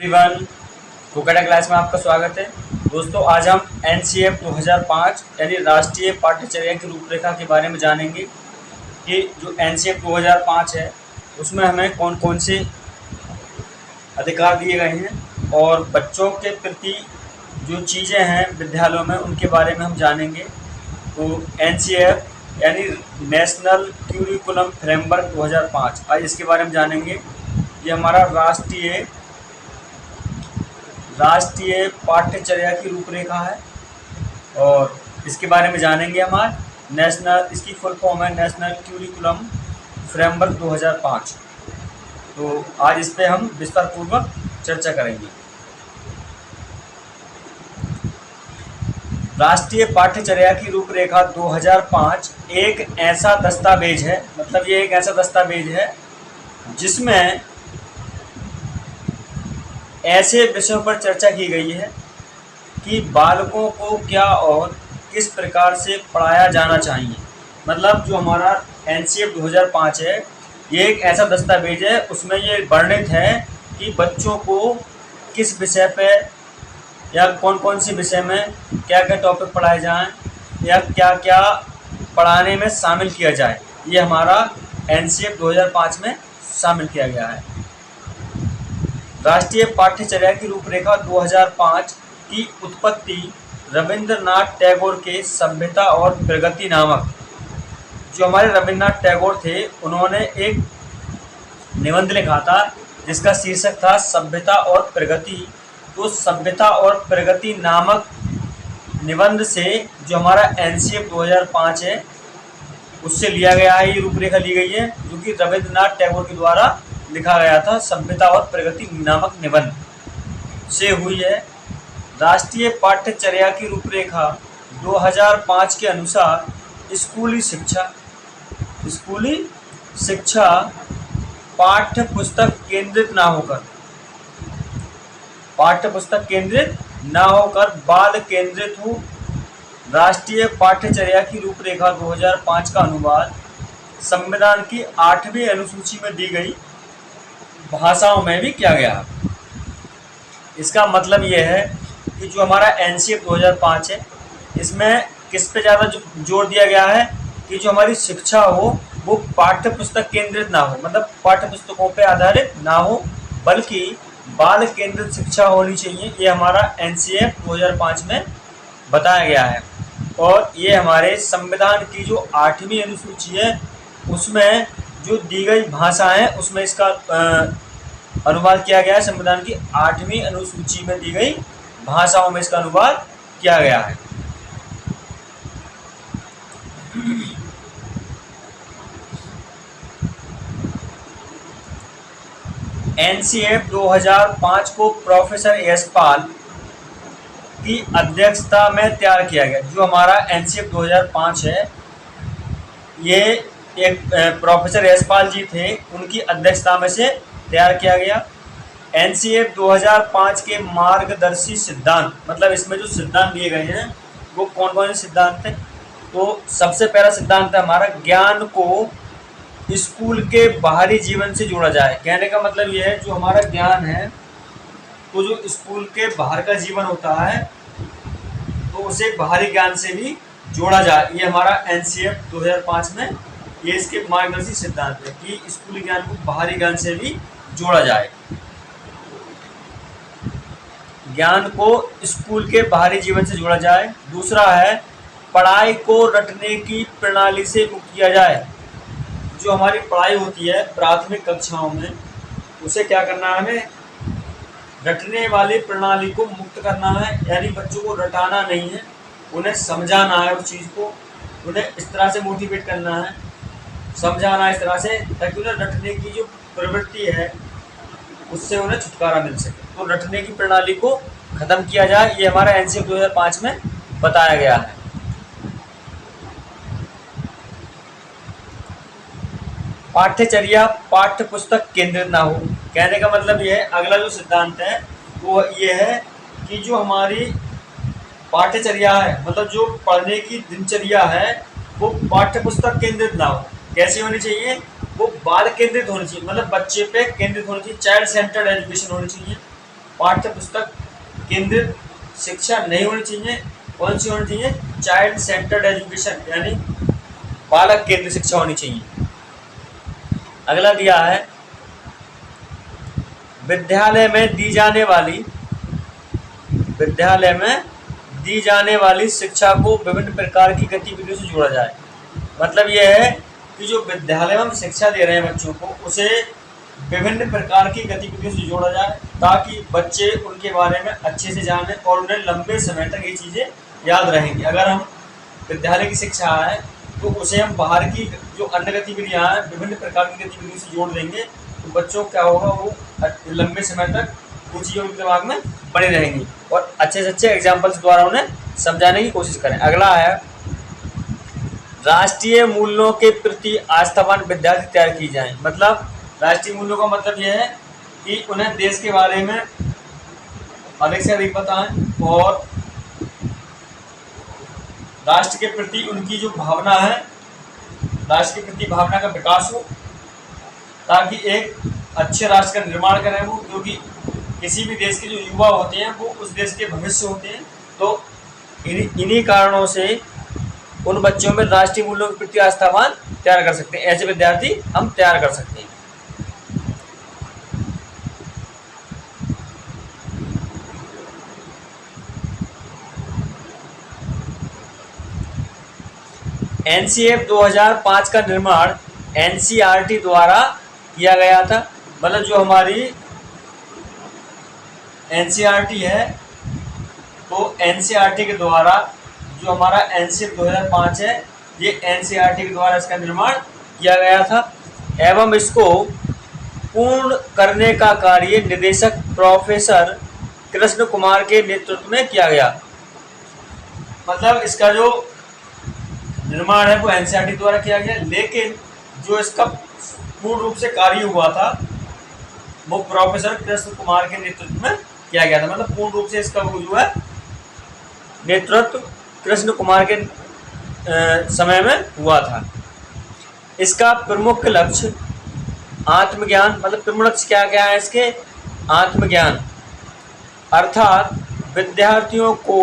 Everyone, कुकड़ा class में आपका स्वागत है। दोस्तों, आज हम एनसीएफ 2005 यानी राष्ट्रीय पाठ्यचर्या की रूपरेखा के बारे में जानेंगे कि जो एनसीएफ 2005 है उसमें हमें कौन कौन से अधिकार दिए गए हैं और बच्चों के प्रति जो चीज़ें हैं विद्यालयों में उनके बारे में हम जानेंगे। तो एनसीएफ यानी नेशनल करिकुलम फ्रेमवर्क 2005, आज इसके बारे में जानेंगे। ये हमारा राष्ट्रीय पाठ्यचर्या की रूपरेखा है और इसके बारे में जानेंगे हम आज। इसकी फुल फॉर्म है नेशनल करिकुलम फ्रेमवर्क 2005। तो आज इस पे हम विस्तार पूर्वक चर्चा करेंगे। राष्ट्रीय पाठ्यचर्या की रूपरेखा 2005 एक ऐसा दस्तावेज है, मतलब ये एक ऐसा दस्तावेज है जिसमें ऐसे विषयों पर चर्चा की गई है कि बालकों को क्या और किस प्रकार से पढ़ाया जाना चाहिए। मतलब जो हमारा एनसीएफ 2005 है ये एक ऐसा दस्तावेज है, उसमें ये वर्णित है कि बच्चों को किस विषय पे या कौन कौन से विषय में क्या क्या टॉपिक पढ़ाए जाएं या क्या क्या पढ़ाने में शामिल किया जाए। ये हमारा एनसीएफ 2005 में शामिल किया गया है। राष्ट्रीय पाठ्यचर्या की रूपरेखा 2005 की उत्पत्ति रविंद्रनाथ टैगोर के सभ्यता और प्रगति नामक, जो हमारे रविंद्रनाथ टैगोर थे, उन्होंने एक निबंध लिखा था जिसका शीर्षक था सभ्यता और प्रगति। तो सभ्यता और प्रगति नामक निबंध से जो हमारा एनसीएफ 2005 है उससे लिया गया है, ये रूपरेखा ली गई है जो कि रविंद्रनाथ टैगोर के द्वारा लिखा गया था। सभ्यता और प्रगति नामक निबंध से हुई है। राष्ट्रीय पाठ्यचर्या की रूपरेखा 2005 के अनुसार स्कूली शिक्षा पाठ्य पुस्तक केंद्रित ना होकर बाल केंद्रित हो। राष्ट्रीय पाठ्यचर्या की रूपरेखा 2005 का अनुवाद संविधान की 8वीं अनुसूची में दी गई भाषाओं में भी किया गया। इसका मतलब यह है कि जो हमारा एनसीएफ 2005 है इसमें किस पे ज़्यादा जोर दिया गया है कि जो हमारी शिक्षा हो वो पाठ्य पुस्तक केंद्रित ना हो, मतलब पाठ्य पुस्तकों पे आधारित ना हो, बल्कि बाल केंद्रित शिक्षा होनी चाहिए। ये हमारा एनसीएफ 2005 में बताया गया है और ये हमारे संविधान की जो 8वीं अनुसूची है उसमें जो दी गई भाषा है उसमें इसका अनुवाद किया गया है। संविधान की 8वीं अनुसूची में दी गई भाषाओं में इसका अनुवाद किया गया है। एनसीएफ 2005 को प्रोफेसर यशपाल की अध्यक्षता में तैयार किया गया। जो हमारा एनसीएफ 2005 है ये एक प्रोफेसर यशपाल जी थे, उनकी अध्यक्षता में से तैयार किया गया। एनसीएफ 2005 के मार्गदर्शी सिद्धांत, मतलब इसमें जो सिद्धांत दिए गए हैं वो कौन कौन से सिद्धांत हैं। तो सबसे पहला सिद्धांत है हमारा ज्ञान को स्कूल के बाहरी जीवन से जोड़ा जाए। कहने का मतलब ये है जो हमारा ज्ञान है तो जो स्कूल के बाहर का जीवन होता है तो उसे बाहरी ज्ञान से भी जोड़ा जाए। ये हमारा एनसीएफ 2005 में ये इसके मार्गदर्शी सिद्धांत है कि स्कूली ज्ञान को बाहरी ज्ञान से भी जोड़ा जाए। ज्ञान को स्कूल के बाहरी जीवन से जोड़ा जाए। दूसरा है पढ़ाई को रटने की प्रणाली से मुक्त किया जाए। जो हमारी पढ़ाई होती है प्राथमिक कक्षाओं में उसे क्या करना है, हमें रटने वाली प्रणाली को मुक्त करना है, यानी बच्चों को रटाना नहीं है, उन्हें समझाना है, उस चीज़ को उन्हें इस तरह से मोटिवेट करना है, समझाना इस तरह से ताकि उन्हें रटने की जो प्रवृत्ति है उससे उन्हें छुटकारा मिल सके। तो रटने की प्रणाली को ख़त्म किया जाए, ये हमारा एनसीएफ 2005 में बताया गया है। पाठ्यचर्या पाठ्य पुस्तक केंद्रित ना हो। कहने का मतलब ये है, अगला जो सिद्धांत है वो ये है कि जो हमारी पाठ्यचर्या है, मतलब जो पढ़ने की दिनचर्या है वो पाठ्य पुस्तक केंद्रित ना हो। कैसी होनी चाहिए, वो बाल केंद्रित होनी चाहिए, मतलब बच्चे पे केंद्रित होनी चाहिए, चाइल्ड सेंटर्ड एजुकेशन होनी चाहिए। पाठ्य पुस्तक केंद्रित शिक्षा नहीं होनी चाहिए। कौन सी होनी चाहिए? चाइल्ड सेंटर्ड एजुकेशन, यानी बालक केंद्रित शिक्षा होनी चाहिए। अगला दिया है विद्यालय में दी जाने वाली शिक्षा को विभिन्न प्रकार की गतिविधियों से जोड़ा जाए। मतलब यह है कि जो विद्यालय में हम शिक्षा दे रहे हैं बच्चों को, उसे विभिन्न प्रकार की गतिविधियों से जोड़ा जाए ताकि बच्चे उनके बारे में अच्छे से जाने और उन्हें लंबे समय तक ये चीज़ें याद रहेंगी। अगर हम विद्यालय की शिक्षा है तो उसे हम बाहर की जो अन्य गतिविधियाँ हैं, विभिन्न प्रकार की गतिविधियों से जोड़ देंगे तो बच्चों को क्या होगा, वो लंबे समय तक वो चीज़ें उनके दिमाग में बनी रहेंगी और अच्छे से अच्छे एग्जाम्पल्स द्वारा उन्हें समझाने की कोशिश करें। अगला है राष्ट्रीय मूल्यों के प्रति आस्थावान विद्यार्थी तैयार की जाए। मतलब राष्ट्रीय मूल्यों का मतलब यह है कि उन्हें देश के बारे में अधिक से अधिक बताएं और राष्ट्र के प्रति उनकी जो भावना है, राष्ट्र के प्रति भावना का विकास हो ताकि एक अच्छे राष्ट्र का निर्माण करें वो, क्योंकि किसी भी देश के जो युवा होते हैं वो उस देश के भविष्य होते हैं। तो इन्हीं कारणों से उन बच्चों में राष्ट्रीय मूल्यों के प्रति आस्थावान तैयार कर सकते हैं। ऐसे विद्यार्थी हम तैयार कर सकते हैं। एनसीएफ 2005 का निर्माण एनसीईआरटी द्वारा किया गया था। मतलब जो हमारी एनसीईआरटी है तो एनसीईआरटी के द्वारा जो हमारा एनसीएफ 2005 है, ये एनसीईआरटी के द्वारा इसका निर्माण किया गया था एवं इसको पूर्ण करने का कार्य निदेशक प्रोफेसर कृष्ण कुमार के नेतृत्व में किया गया। मतलब इसका जो निर्माण है वो एनसीईआरटी द्वारा किया गया, लेकिन जो इसका पूर्ण रूप से कार्य हुआ था वो प्रोफेसर कृष्ण कुमार के नेतृत्व में किया गया था। मतलब पूर्ण रूप से इसका वो जो है नेतृत्व कृष्ण कुमार के समय में हुआ था। इसका प्रमुख लक्ष्य आत्मज्ञान, मतलब प्रमुख लक्ष्य क्या क्या है इसके? आत्मज्ञान, अर्थात विद्यार्थियों को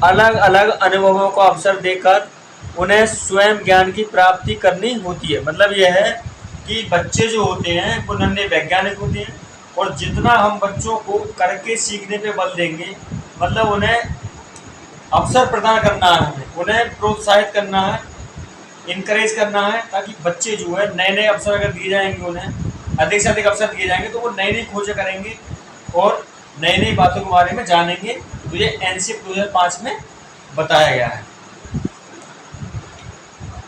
अलग अलग अनुभवों का अवसर देकर उन्हें स्वयं ज्ञान की प्राप्ति करनी होती है। मतलब यह है कि बच्चे जो होते हैं वो नन्हे वैज्ञानिक होते हैं और जितना हम बच्चों को करके सीखने पे बल देंगे, मतलब उन्हें अवसर प्रदान करना है, हमें उन्हें प्रोत्साहित करना है, इनकरेज करना है ताकि बच्चे जो है नए नए अवसर अगर दिए जाएंगे, उन्हें अधिक से अधिक अवसर दिए जाएंगे तो वो नई नई खोजें करेंगे और नई नई बातों के बारे में जानेंगे। तो ये एनसीएफ 2005 में बताया गया है।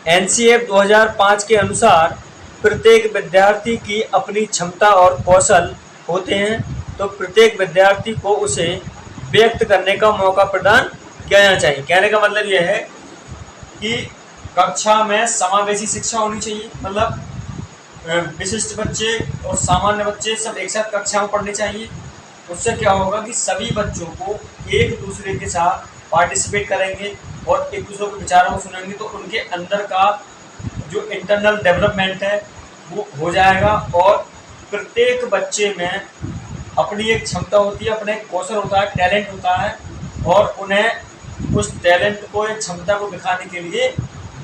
एनसीएफ 2005 के अनुसार प्रत्येक विद्यार्थी की अपनी क्षमता और कौशल होते हैं, तो प्रत्येक विद्यार्थी को उसे व्यक्त करने का मौका प्रदान किया जाना चाहिए। कहने का मतलब यह है कि कक्षा में समावेशी शिक्षा होनी चाहिए। मतलब विशिष्ट बच्चे और सामान्य बच्चे सब एक साथ कक्षा में पढ़ने चाहिए। उससे क्या होगा कि सभी बच्चों को एक दूसरे के साथ पार्टिसिपेट करेंगे और एक दूसरे के विचारों को सुनेंगे तो उनके अंदर का जो इंटरनल डेवलपमेंट है वो हो जाएगा और प्रत्येक बच्चे में अपनी एक क्षमता होती है, अपने एक कौशल होता है, टैलेंट होता है और उन्हें उस टैलेंट को, एक क्षमता को दिखाने के लिए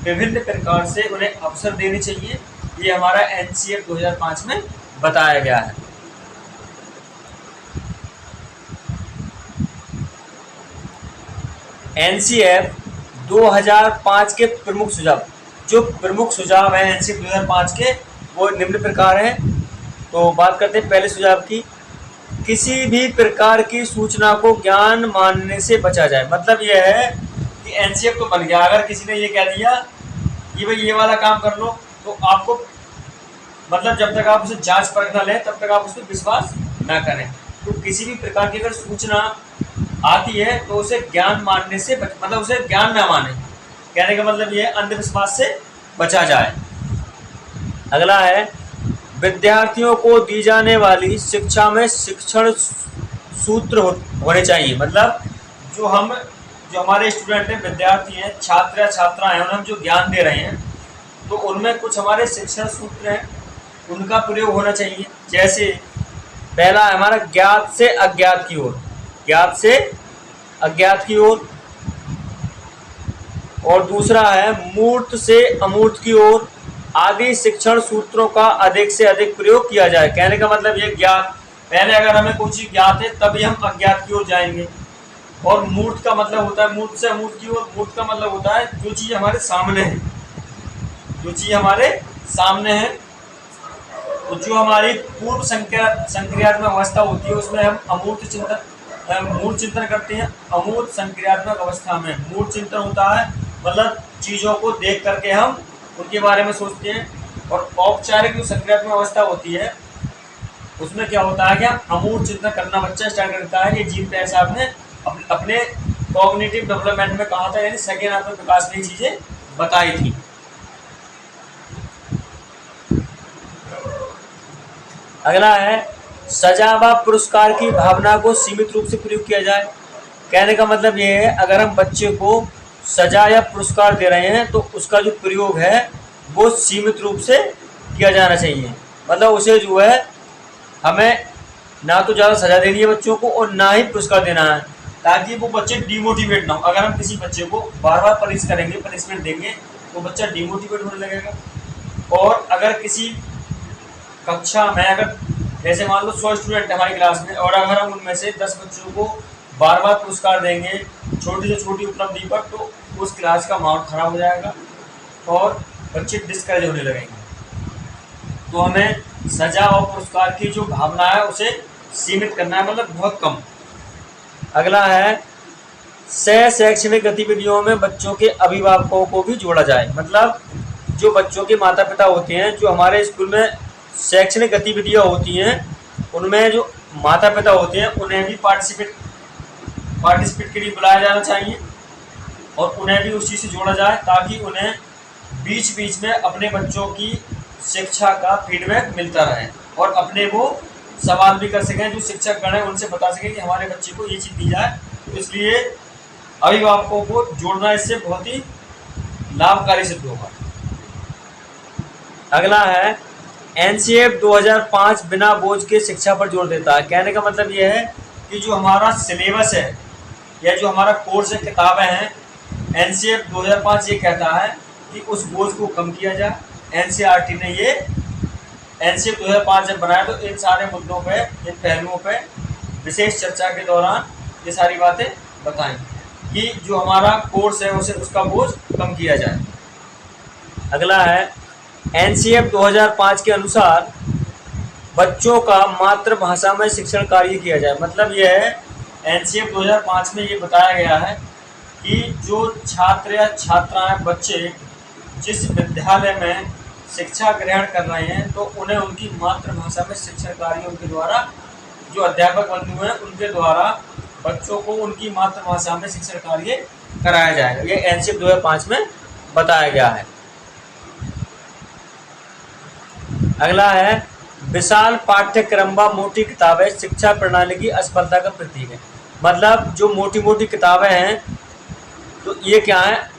विभिन्न प्रकार से उन्हें अवसर देने चाहिए। ये हमारा एनसीएफ 2005 में बताया गया है। एनसीएफ 2005 के प्रमुख सुझाव, जो प्रमुख सुझाव हैं एनसीएफ 2005 के वो निम्न प्रकार हैं। तो बात करते हैं पहले सुझाव की। किसी भी प्रकार की सूचना को ज्ञान मानने से बचा जाए। मतलब यह है कि एनसीएफ तो बन गया, अगर किसी ने ये कह दिया कि भाई ये वाला काम कर लो तो आपको, मतलब जब तक आप उसे जांच परख न लें तब तक आप उस पर विश्वास ना करें। तो किसी भी प्रकार की अगर सूचना आती है तो उसे ज्ञान मानने से मतलब उसे ज्ञान ना माने। कहने का मतलब ये अंधविश्वास से बचा जाए। अगला है विद्यार्थियों को दी जाने वाली शिक्षा में शिक्षण सूत्र होने चाहिए। मतलब जो हमारे स्टूडेंट हैं, विद्यार्थी हैं, छात्र या छात्राएं हैं, उन्हें हम जो ज्ञान दे रहे हैं तो उनमें कुछ हमारे शिक्षण सूत्र हैं, उनका प्रयोग होना चाहिए। जैसे पहला है हमारा ज्ञात से अज्ञात की ओर, ज्ञात से अज्ञात की ओर, और दूसरा है मूर्त से अमूर्त की ओर। आदि शिक्षण सूत्रों का अधिक से अधिक प्रयोग किया जाए। कहने का मतलब ये ज्ञात, पहले अगर हमें कोई चीज ज्ञात है तभी हम अज्ञात की ओर जाएंगे। और मूर्त का मतलब होता है मूर्त से अमूर्त की ओर। मूर्त का मतलब होता है जो चीज हमारे सामने है, जो चीज हमारे सामने है। तो जो हमारी पूर्व संक्रियात्मक अवस्था होती है उसमें हम अमूर्त चिंतन मूर्त चिंतन करते हैं। अमूर्त संक्रियात्मक अवस्था में मूर्त चिंतन होता है, मतलब चीजों को देख करके हम उनके बारे में सोचते हैं। और औपचारिक जो संक्रियात्मक अवस्था होती है उसमें क्या होता है, क्या अमूर्त चिंतन करना बच्चा स्टार्ट करता है। ये जीन पे ऐसा आपने अपने कॉग्निटिव डेवलपमेंट में कहा था, यानी संज्ञानात्मक विकास में चीजें बताई थी। अगला है सजा व पुरस्कार की भावना को सीमित रूप से प्रयोग किया जाए। कहने का मतलब ये है अगर हम बच्चे को सजा या पुरस्कार दे रहे हैं तो उसका जो प्रयोग है वो सीमित रूप से किया जाना चाहिए। मतलब उसे जो है हमें ना तो ज़्यादा सजा देनी है बच्चों को और ना ही पुरस्कार देना है, ताकि वो बच्चे डिमोटिवेट ना हो। अगर हम किसी बच्चे को बार बार पनिश करेंगे, पनिशमेंट देंगे, तो बच्चा डिमोटिवेट होने लगेगा। और अगर किसी कक्षा में अगर जैसे मान लो 100 स्टूडेंट हमारी क्लास में, और अगर हम उनमें से 10 बच्चों को बार बार पुरस्कार देंगे छोटी से छोटी उपलब्धि पर, तो उस क्लास का माहौल खराब हो जाएगा और बच्चे डिस्करेज होने लगेंगे। तो हमें सजा और पुरस्कार की जो भावना है उसे सीमित करना है, मतलब बहुत कम। अगला है सह शैक्षणिक गतिविधियों में बच्चों के अभिभावकों को भी जोड़ा जाए। मतलब जो बच्चों के माता पिता होते हैं, जो हमारे स्कूल में शैक्षणिक गतिविधियाँ होती हैं उनमें जो माता पिता होते हैं उन्हें भी पार्टिसिपेट के लिए बुलाया जाना चाहिए और उन्हें भी उस चीज़ से जोड़ा जाए, ताकि उन्हें बीच बीच में अपने बच्चों की शिक्षा का फीडबैक मिलता रहे और अपने वो सवाल भी कर सकें, जो शिक्षक गण हैं उनसे बता सकें कि हमारे बच्चे को ये चीज़ दी जाए। तो इसलिए अभिभावकों को जोड़ना इससे बहुत ही लाभकारी सिद्ध होगा। अगला है एनसीएफ 2005 बिना बोझ के शिक्षा पर जोर देता है। कहने का मतलब यह है कि जो हमारा सिलेबस है या जो हमारा कोर्स है, किताबें हैं, एनसीएफ 2005 ये कहता है कि उस बोझ को कम किया जाए। एनसीईआरटी ने ये एनसीएफ 2005 जब बनाया तो इन सारे मुद्दों पे, इन पहलुओं पे विशेष चर्चा के दौरान ये सारी बातें बताएं कि जो हमारा कोर्स है उसे उसका बोझ कम किया जाए। अगला है एनसीएफ 2005 के अनुसार बच्चों का मातृभाषा में शिक्षण कार्य किया जाए। मतलब यह है एनसीएफ 2005 में ये बताया गया है कि जो छात्र या छात्राएं, बच्चे जिस विद्यालय में शिक्षा ग्रहण कर रहे हैं तो उन्हें उनकी मातृभाषा में शिक्षण कार्य उनके द्वारा, जो अध्यापक बंधु हैं उनके द्वारा बच्चों को उनकी मातृभाषा में शिक्षण कार्य कराया जाएगा। ये एनसीएफ 2005 में बताया गया है। अगला है विशाल पाठ्यक्रम व मोटी किताबें शिक्षा प्रणाली की असफलता का प्रतीक है। मतलब जो मोटी मोटी किताबें हैं तो ये क्या है,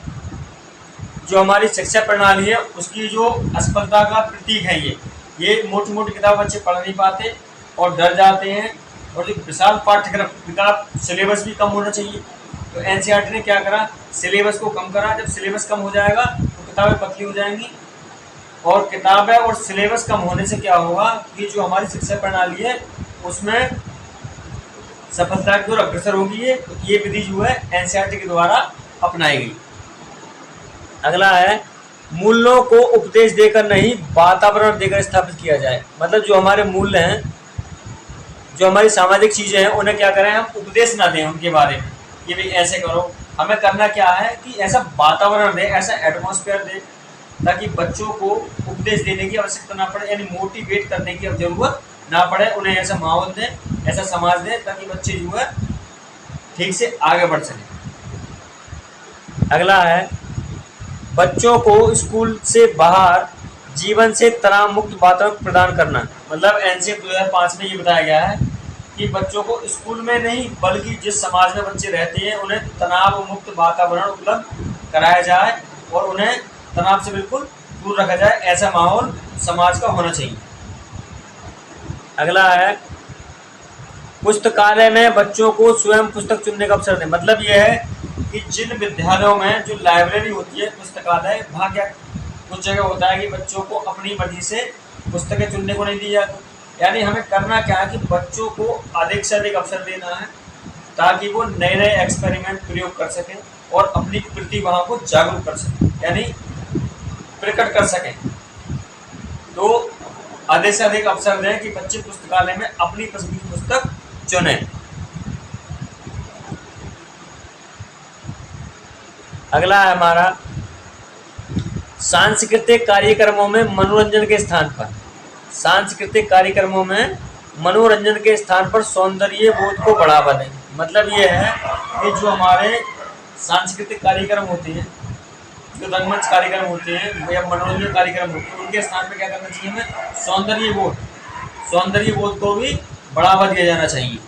जो हमारी शिक्षा प्रणाली है उसकी जो असफलता का प्रतीक है। ये मोटी मोटी किताब बच्चे पढ़ नहीं पाते और डर जाते हैं। और जो विशाल पाठ्यक्रम, किताब सिलेबस भी कम होना चाहिए, तो एनसीईआरटी ने क्या करा, सिलेबस को कम करा। जब सिलेबस कम हो जाएगा तो किताबें पतली हो जाएंगी, और किताबें और सिलेबस कम होने से क्या होगा कि जो हमारी शिक्षा प्रणाली है उसमें सफलता की ओर अग्रसर होगी। तो ये विधि जो है एनसीईआरटी के द्वारा अपनाई गई। अगला है मूल्यों को उपदेश देकर नहीं वातावरण देकर स्थापित किया जाए। मतलब जो हमारे मूल्य हैं, जो हमारी सामाजिक चीजें हैं, उन्हें क्या करें, हम उपदेश ना दें उनके बारे में कि भाई ऐसे करो। हमें करना क्या है कि ऐसा वातावरण दे, ऐसा एटमॉस्फेयर दे, ताकि बच्चों को उपदेश देने की आवश्यकता ना पड़े, यानी मोटिवेट करने की अब जरूरत ना पड़े। उन्हें ऐसा माहौल दें, ऐसा समाज दें ताकि बच्चे जो है ठीक से आगे बढ़ सकें। अगला है बच्चों को स्कूल से बाहर जीवन से तनाव मुक्त वातावरण प्रदान करना। मतलब एनसीएफ 2005 में ये बताया गया है कि बच्चों को स्कूल में नहीं बल्कि जिस समाज में बच्चे रहते हैं उन्हें तनाव मुक्त वातावरण उपलब्ध कराया जाए और उन्हें तनाव से बिल्कुल दूर रखा जाए। ऐसा माहौल समाज का होना चाहिए। अगला है पुस्तकालय में बच्चों को स्वयं पुस्तक चुनने का अवसर दें। मतलब यह है कि जिन विद्यालयों में जो लाइब्रेरी होती है, पुस्तकालय, वहाँ क्या कुछ जगह होता है कि बच्चों को अपनी मर्जी से पुस्तकें चुनने को नहीं दी जाती। यानी हमें करना क्या है कि बच्चों को अधिक से अधिक अवसर देना है ताकि वो नए नए एक्सपेरिमेंट प्रयोग कर सकें और अपनी प्रतिभा को जागरूक कर सकें, यानी प्रकट कर सकें। तो अधिक से अधिक अवसर दें कि बच्चे पुस्तकालय में अपनी पसंद की पुस्तक चुनें। अगला है हमारा सांस्कृतिक कार्यक्रमों में मनोरंजन के स्थान पर। सांस्कृतिक कार्यक्रमों में मनोरंजन के स्थान पर सौंदर्य बोध को बढ़ावा दें। मतलब ये है कि जो हमारे सांस्कृतिक कार्यक्रम होते हैं, जो रंगमंच कार्यक्रम होते हैं या मनोरंजन कार्यक्रम होते हैं, उनके स्थान पर क्या करना चाहिए, हमें सौंदर्य बोध को भी बढ़ावा दिया जाना चाहिए।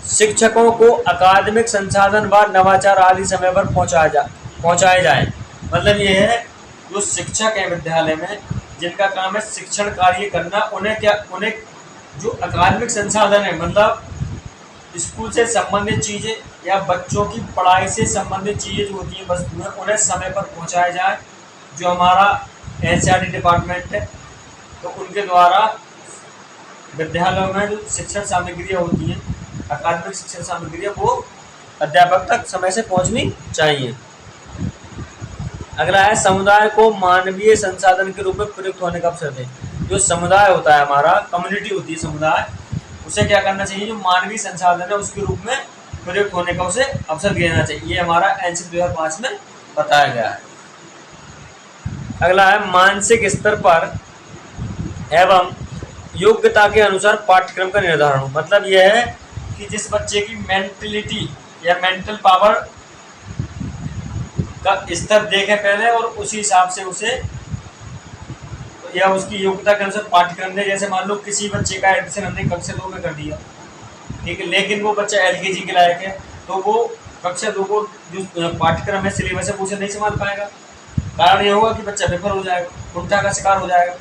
शिक्षकों को अकादमिक संसाधन व नवाचार आदि समय पर पहुंचाए जाएं। मतलब ये है जो शिक्षक हैं विद्यालय में, जिनका काम है शिक्षण कार्य करना, उन्हें जो अकादमिक संसाधन है, मतलब स्कूल से संबंधित चीज़ें या बच्चों की पढ़ाई से संबंधित चीज़ें जो होती हैं, वस्तुएं, उन्हें समय पर पहुंचाया जाए। जो हमारा एनसीईआरटी डिपार्टमेंट है, तो उनके द्वारा विद्यालयों में जो शिक्षण सामग्रियाँ होती हैं, अकादमिक शिक्षण सामग्रियाँ, वो अध्यापक तक समय से पहुंचनी चाहिए। अगला है समुदाय को मानवीय संसाधन के रूप में प्रयुक्त होने का अवसर दें। जो समुदाय होता है हमारा, कम्युनिटी होती है समुदाय, उसे क्या करना चाहिए, जो मानवीय संसाधन है उसके रूप में प्रयुक्त होने का उसे अवसर दिया जाना चाहिए। ये हमारा एनसीईआरटी 2005 में बताया गया है। अगला है मानसिक स्तर पर एवं योग्यता के अनुसार पाठ्यक्रम का निर्धारण। मतलब यह है कि जिस बच्चे की मेंटलिटी या मेंटल पावर का स्तर देखें पहले और उसी हिसाब से उसे या उसकी योग्यता के अनुसार पाठ्यक्रम दें। जैसे मान लो किसी बच्चे का एडमिशन हमने कक्षा 2 में कर दिया, ठीक है, लेकिन वो बच्चा एलकेजी के लायक है, तो वो कक्षा 2 को जो पाठ्यक्रम है, सिलेबस है, वो उसे नहीं संभाल पाएगा। कारण ये होगा कि बच्चा विफल हो जाएगा, कुंठा का शिकार हो जाएगा।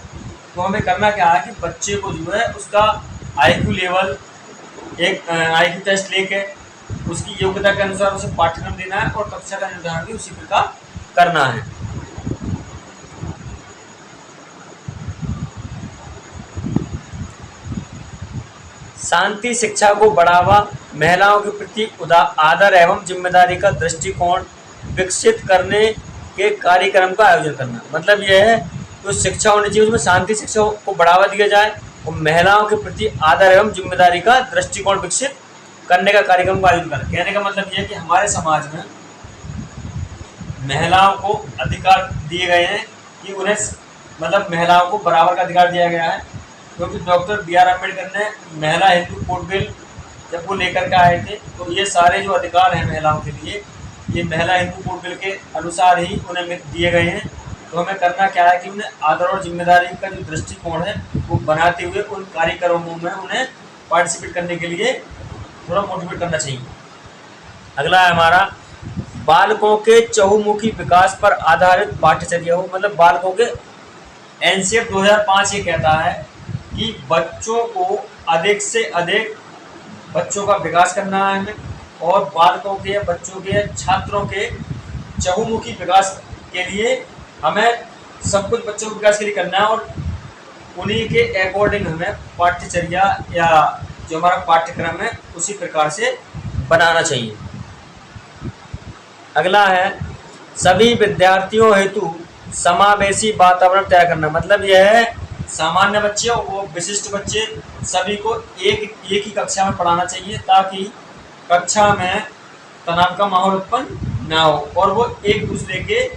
तो हमें करना क्या है कि बच्चे को जो है उसका आईक्यू लेवल, एक आईक्यू टेस्ट लेके उसकी योग्यता के अनुसार उसे पाठ्यक्रम देना है और कक्षा का निर्धारण भी उसी प्रकार करना है। शांति शिक्षा को बढ़ावा, महिलाओं के प्रति आदर एवं जिम्मेदारी का दृष्टिकोण विकसित करने के कार्यक्रम का आयोजन करना। मतलब यह है तो शिक्षा होनी चाहिए, उसमें शांति शिक्षा को बढ़ावा दिया जाए और महिलाओं के प्रति आदर एवं जिम्मेदारी का दृष्टिकोण विकसित करने का कार्यक्रम का आयोजन करना। कहने का मतलब यह है कि हमारे समाज में महिलाओं को अधिकार दिए गए हैं कि उन्हें, मतलब महिलाओं को बराबर का अधिकार दिया गया है, क्योंकि डॉक्टर बी आर अम्बेडकर ने महिला हिंदू कोड बिल जब वो लेकर के आए थे, तो ये सारे जो अधिकार हैं महिलाओं के लिए, ये महिला हिंदू कोड बिल के अनुसार ही उन्हें दिए गए हैं। तो हमें करना क्या है कि उन्हें आदर और जिम्मेदारी का जो दृष्टिकोण है वो बनाते हुए उन कार्यक्रमों में उन्हें पार्टिसिपेट करने के लिए थोड़ा मोटिवेट करना चाहिए। अगला है हमारा बालकों के चहुमुखी विकास पर आधारित पाठ्यचर्या हो। मतलब बालकों के एनसीईआरटी 2005 ये कहता है कि बच्चों को अधिक से अधिक बच्चों का विकास करना है हमें, और बालकों के, बच्चों के, छात्रों के चहुमुखी विकास के लिए हमें सब कुछ बच्चों के विकास के लिए करना है और उन्हीं के अकॉर्डिंग हमें पाठ्यचर्या या जो हमारा पाठ्यक्रम है उसी प्रकार से बनाना चाहिए। अगला है सभी विद्यार्थियों हेतु समावेशी वातावरण तैयार करना। मतलब यह है सामान्य बच्चे और वो विशिष्ट बच्चे सभी को एक ही कक्षा में पढ़ाना चाहिए, ताकि कक्षा में तनाव का माहौल उत्पन्न ना हो और वो एक दूसरे के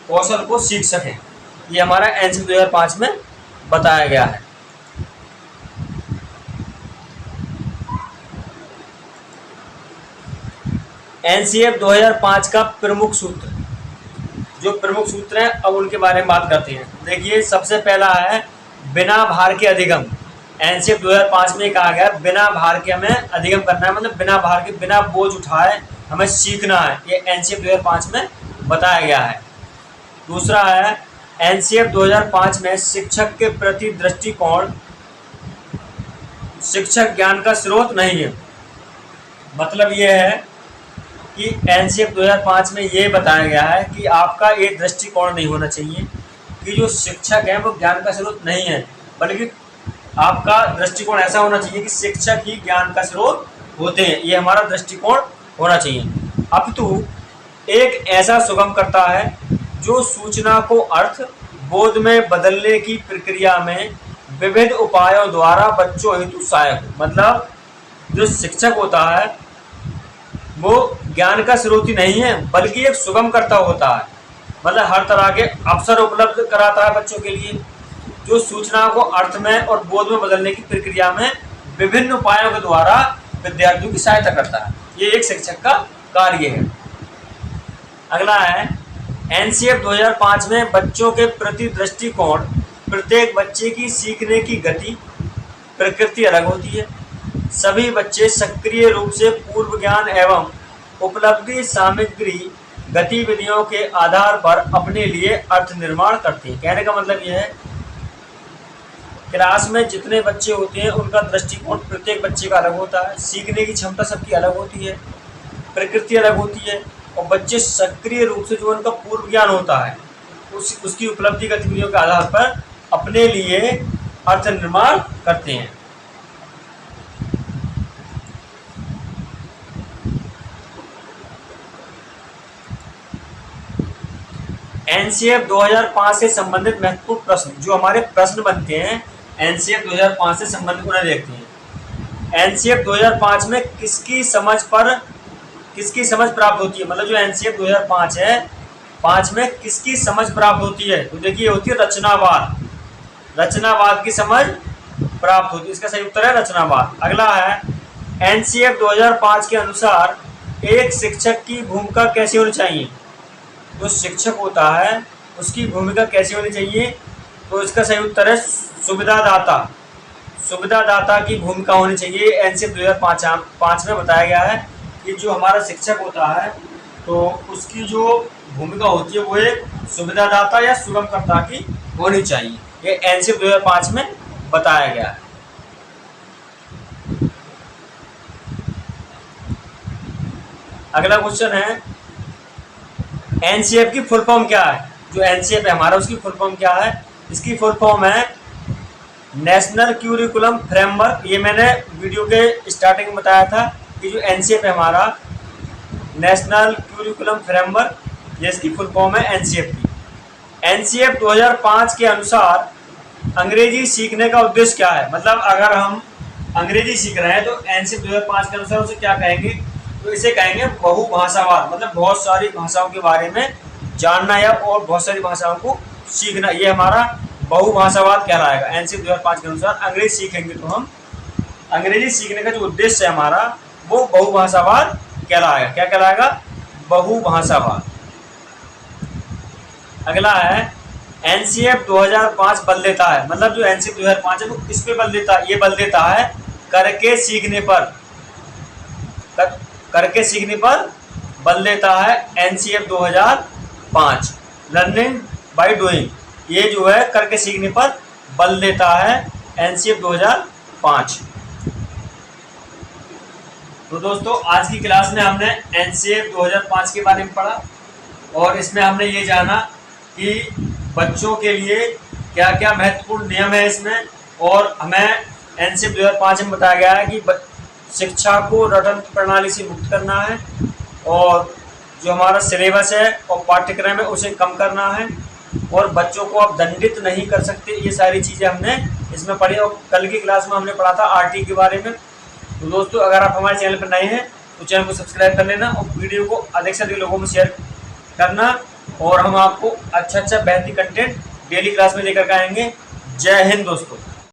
कौशल को सीख सकें। ये हमारा एनसीईआरटी 2005 में बताया गया है। एनसीईआरटी 2005 का प्रमुख सूत्र, जो प्रमुख सूत्र हैं अब उनके बारे में बात करते हैं। देखिए सबसे पहला है बिना भार के अधिगम। एनसीईआरटी 2005 में कहा गया बिना भार के हमें अधिगम करना है, मतलब बिना भार के, बिना बोझ उठाए हमें सीखना है। ये एनसीईआरटी 2005 में बताया गया है। दूसरा है एनसीईआरटी 2005 में शिक्षक के प्रति दृष्टिकोण शिक्षक ज्ञान का स्रोत नहीं है। मतलब ये है कि एनसीएफ 2005 में ये बताया गया है कि आपका ये दृष्टिकोण नहीं होना चाहिए कि जो शिक्षक हैं वो ज्ञान का स्रोत नहीं है, बल्कि आपका दृष्टिकोण ऐसा होना चाहिए कि शिक्षक ही ज्ञान का स्रोत होते हैं। ये हमारा दृष्टिकोण होना चाहिए। अपितु एक ऐसा सुगम करता है जो सूचना को अर्थ बोध में बदलने की प्रक्रिया में विविध उपायों द्वारा बच्चों हेतु सहायक हो। मतलब जो शिक्षक होता है वो ज्ञान का स्रोत ही नहीं है, बल्कि एक सुगम करता होता है। मतलब हर तरह के अवसर उपलब्ध कराता है बच्चों के लिए, जो सूचना को अर्थ में और बोध में बदलने की प्रक्रिया में विभिन्न उपायों के द्वारा विद्यार्थियों की सहायता करता है। ये एक शिक्षक का कार्य है। अगला है एनसीएफ 2005 में बच्चों के प्रति दृष्टिकोण। प्रत्येक बच्चे की सीखने की गति प्रकृति अलग होती है। सभी बच्चे सक्रिय रूप से पूर्व ज्ञान एवं उपलब्धि सामग्री गतिविधियों के आधार पर अपने लिए अर्थ निर्माण करते हैं। कहने का मतलब यह है क्लास में जितने बच्चे होते हैं उनका दृष्टिकोण प्रत्येक बच्चे का अलग होता है। सीखने की क्षमता सबकी अलग होती है, प्रकृति अलग होती है, और बच्चे सक्रिय रूप से जो उनका पूर्व ज्ञान होता है उसकी उपलब्धि गतिविधियों के आधार पर अपने लिए अर्थ निर्माण करते हैं। एनसीएफ 2005 से संबंधित महत्वपूर्ण प्रश्न, जो हमारे प्रश्न बनते हैं एनसीएफ 2005 से संबंधित, उन्हें देखते हैं। एनसीएफ 2005 में किसकी समझ प्राप्त होती है। मतलब जो एनसीएफ 2005 है 5 में किसकी समझ प्राप्त होती है, तो देखिए होती है रचनावाद की समझ प्राप्त होती है। इसका सही उत्तर है रचनावाद। अगला है एनसीएफ 2005 के अनुसार एक शिक्षक की भूमिका कैसी होनी चाहिए। जो शिक्षक होता है उसकी भूमिका कैसी होनी चाहिए, तो इसका सही उत्तर है सुविधादाता की भूमिका होनी चाहिए। एनसीएफ 2005 में बताया गया है कि जो हमारा शिक्षक होता है तो उसकी जो भूमिका होती है वो एक सुविधादाता या सुगमकर्ता की होनी चाहिए। ये एनसीएफ 2005 में बताया गया है। अगला क्वेश्चन है एनसीएफ की फुल फॉर्म क्या है। जो एनसीएफ है हमारा उसकी फुल फॉर्म क्या है। इसकी फुल फॉर्म है नेशनल क्यूरिकुलम फ्रेमवर्क। ये मैंने वीडियो के स्टार्टिंग में बताया था कि जो एनसीएफ है हमारा नेशनल क्यूरिकुलम फ्रेमवर्क, ये इसकी फुल फॉर्म है एनसीएफ की। एनसीएफ 2005 के अनुसार अंग्रेजी सीखने का उद्देश्य क्या है। मतलब अगर हम अंग्रेजी सीख रहे हैं तो एनसीएफ 2005 के अनुसार उसे क्या कहेंगे, तो इसे कहेंगे बहुभाषावाद। मतलब बहुत सारी भाषाओं के बारे में जानना या और बहुत सारी भाषाओं को सीखना, ये हमारा बहुभाषावाद कहलाएगा। एनसीएफ 2005 के अनुसार अंग्रेजी सीखेंगे तो हम अंग्रेजी सीखने का जो उद्देश्य है हमारा वो बहुभाषावाद कहलाएगा। क्या कहलाएगा, बहुभाषावाद। अगला है एनसीएफ 2005 बल देता है। मतलब जो एनसीएफ 2005 है वो किस पे बल देता है, ये बल देता है करके सीखने पर। करके सीखने पर बल देता है एनसीएफ 2005, लर्निंग बाय डूइंग। ये जो है करके सीखने पर बल देता है एनसीएफ 2005। तो दोस्तों आज की क्लास में हमने एनसीएफ 2005 के बारे में पढ़ा और इसमें हमने ये जाना कि बच्चों के लिए क्या क्या महत्वपूर्ण नियम है इसमें, और हमें एनसीएफ 2005 में बताया गया है कि शिक्षा को रटन प्रणाली से मुक्त करना है और जो हमारा सिलेबस है और पाठ्यक्रम है उसे कम करना है और बच्चों को आप दंडित नहीं कर सकते। ये सारी चीज़ें हमने इसमें पढ़ी और कल की क्लास में हमने पढ़ा था आरटी के बारे में। तो दोस्तों अगर आप हमारे चैनल पर नए हैं तो चैनल को सब्सक्राइब कर लेना और वीडियो को अधिक से अधिक लोगों में शेयर करना, और हम आपको अच्छा बेहतरीन कंटेंट डेली क्लास में लेकर के आएंगे। जय हिंद दोस्तों।